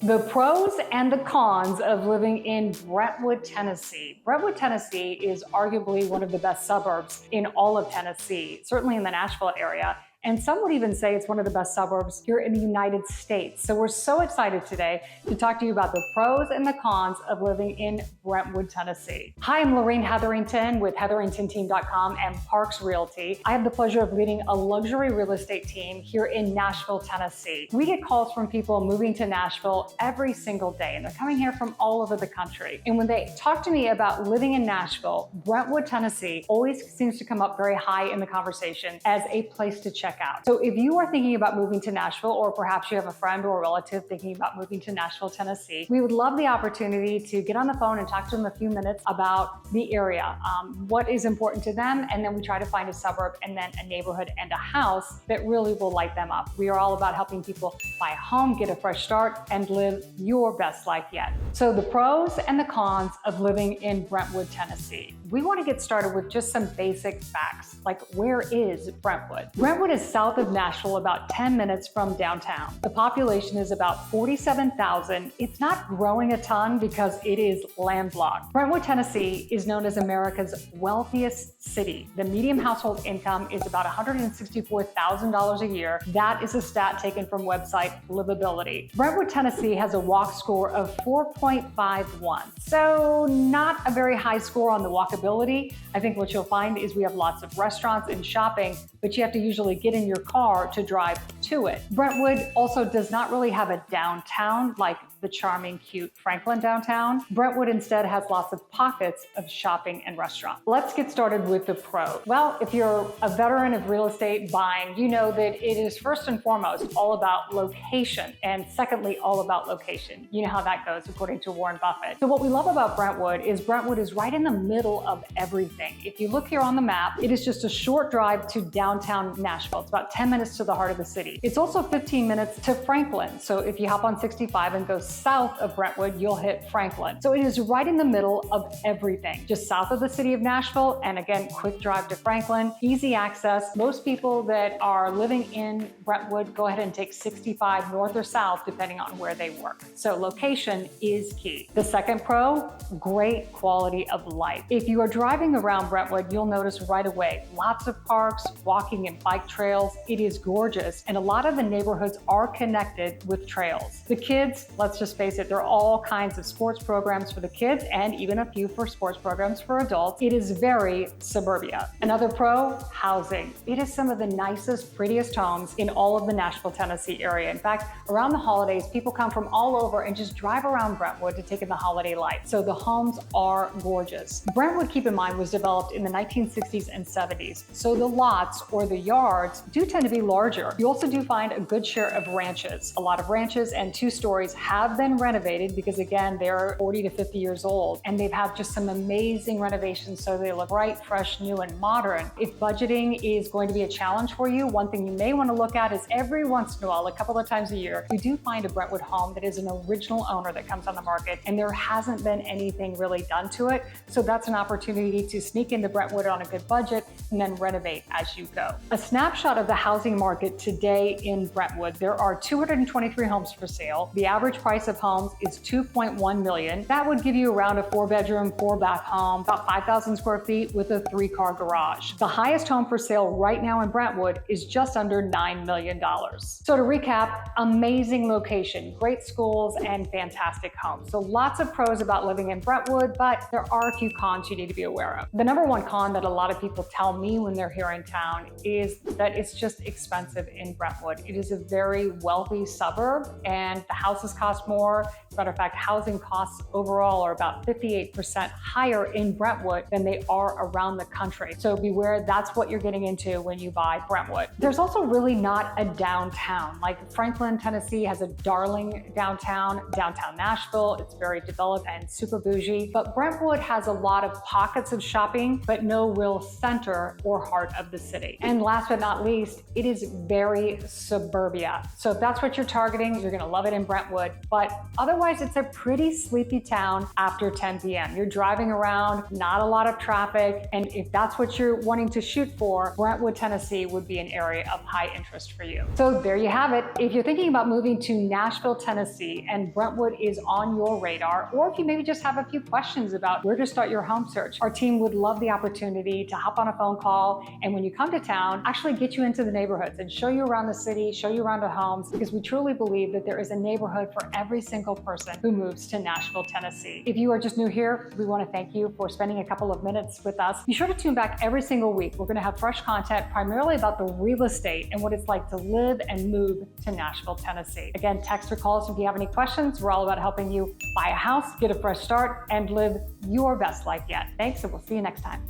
The pros and the cons of living in Brentwood, Tennessee. Brentwood, Tennessee is arguably one of the best suburbs in all of Tennessee, certainly in the Nashville area. And some would even say it's one of the best suburbs here in the United States. So we're so excited today to talk to you about the pros and the cons of living in Brentwood, Tennessee. Hi, I'm Lorene Hetherington with hetheringtonteam.com and Parks Realty. I have the pleasure of leading a luxury real estate team here in Nashville, Tennessee. We get calls from people moving to Nashville every single day, and they're coming here from all over the country. And when they talk to me about living in Nashville, Brentwood, Tennessee always seems to come up very high in the conversation as a place to check out. So if you are thinking about moving to Nashville, or perhaps you have a friend or a relative thinking about moving to Nashville, Tennessee, we would love the opportunity to get on the phone and talk to them a few minutes about the area, what is important to them, and then we try to find a suburb and then a neighborhood and a house that really will light them up. We are all about helping people buy a home, get a fresh start, and live your best life yet. So the pros and the cons of living in Brentwood, Tennessee. We want to get started with just some basic facts, like where is Brentwood? Brentwood is south of Nashville, about 10 minutes from downtown. The population is about 47,000. It's not growing a ton because it is landlocked. Brentwood, Tennessee is known as America's wealthiest city. The median household income is about $164,000 a year. That is a stat taken from website Livability. Brentwood, Tennessee has a walk score of 4.51. So not a very high score on the walkability. I think what you'll find is we have lots of restaurants and shopping, but you have to usually get in your car to drive to it. Brentwood also does not really have a downtown like the charming, cute Franklin downtown. Brentwood instead has lots of pockets of shopping and restaurants. Let's get started with the pro. Well, if you're a veteran of real estate buying, you know that it is first and foremost all about location, and secondly, all about location. You know how that goes according to Warren Buffett. So what we love about Brentwood is right in the middle of everything. If you look here on the map, it is just a short drive to downtown Nashville. It's about 10 minutes to the heart of the city. It's also 15 minutes to Franklin. So if you hop on 65 and go south of Brentwood, you'll hit Franklin. So it is right in the middle of everything, just south of the city of Nashville. And again, quick drive to Franklin, easy access. Most people that are living in Brentwood go ahead and take 65 north or south, depending on where they work. So location is key. The second pro, great quality of life. If you are driving around Brentwood, you'll notice right away, lots of parks, walking and bike trails. It is gorgeous. And a lot of the neighborhoods are connected with trails. The kids, let's just face it, there are all kinds of sports programs for the kids and even a few for sports programs for adults. It is very suburbia. Another pro, housing. It is some of the nicest, prettiest homes in all of the Nashville, Tennessee area. In fact, around the holidays, people come from all over and just drive around Brentwood to take in the holiday life. So the homes are gorgeous. Brentwood, keep in mind, was developed in the 1960s and 70s. So the lots or the yards do tend to be larger. You also do find a good share of ranches. A lot of ranches and two stories have been renovated because again, they're 40 to 50 years old and they've had just some amazing renovations so they look bright, fresh, new, and modern. If budgeting is going to be a challenge for you, one thing you may want to look at is every once in a while, a couple of times a year, you do find a Brentwood home that is an original owner that comes on the market and there hasn't been anything really done to it. So that's an opportunity to sneak into Brentwood on a good budget and then renovate as you go. A snapshot of the housing market today in Brentwood. There are 223 homes for sale. The average price of homes is $2.1 million. That would give you around a 4-bedroom, 4-bath home, about 5,000 square feet with a 3-car garage. The highest home for sale right now in Brentwood is just under $9 million. So to recap, amazing location, great schools, and fantastic homes. So lots of pros about living in Brentwood, but there are a few cons you need to be aware of. The number one con that a lot of people tell me when they're here in town is that it's just expensive in Brentwood. It is a very wealthy suburb and the houses cost more. As a matter of fact, housing costs overall are about 58% higher in Brentwood than they are around the country. So beware, that's what you're getting into when you buy Brentwood. There's also really not a downtown. Like Franklin, Tennessee has a darling downtown Nashville. It's very developed and super bougie, but Brentwood has a lot of pockets of shopping, but no real center or heart of the city. And last but not not least, it is very suburbia. So if that's what you're targeting, you're gonna love it in Brentwood. But otherwise, it's a pretty sleepy town after 10 p.m. You're driving around, not a lot of traffic. And if that's what you're wanting to shoot for, Brentwood, Tennessee would be an area of high interest for you. So there you have it. If you're thinking about moving to Nashville, Tennessee, and Brentwood is on your radar, or if you maybe just have a few questions about where to start your home search, our team would love the opportunity to hop on a phone call, and when you come to town, actually get you into the neighborhoods and show you around the city, show you around the homes, because we truly believe that there is a neighborhood for every single person who moves to Nashville, Tennessee. If you are just new here, we want to thank you for spending a couple of minutes with us. Be sure to tune back every single week. We're going to have fresh content primarily about the real estate and what it's like to live and move to Nashville, Tennessee. Again, text or call us if you have any questions. We're all about helping you buy a house, get a fresh start, and live your best life yet. Thanks, and we'll see you next time.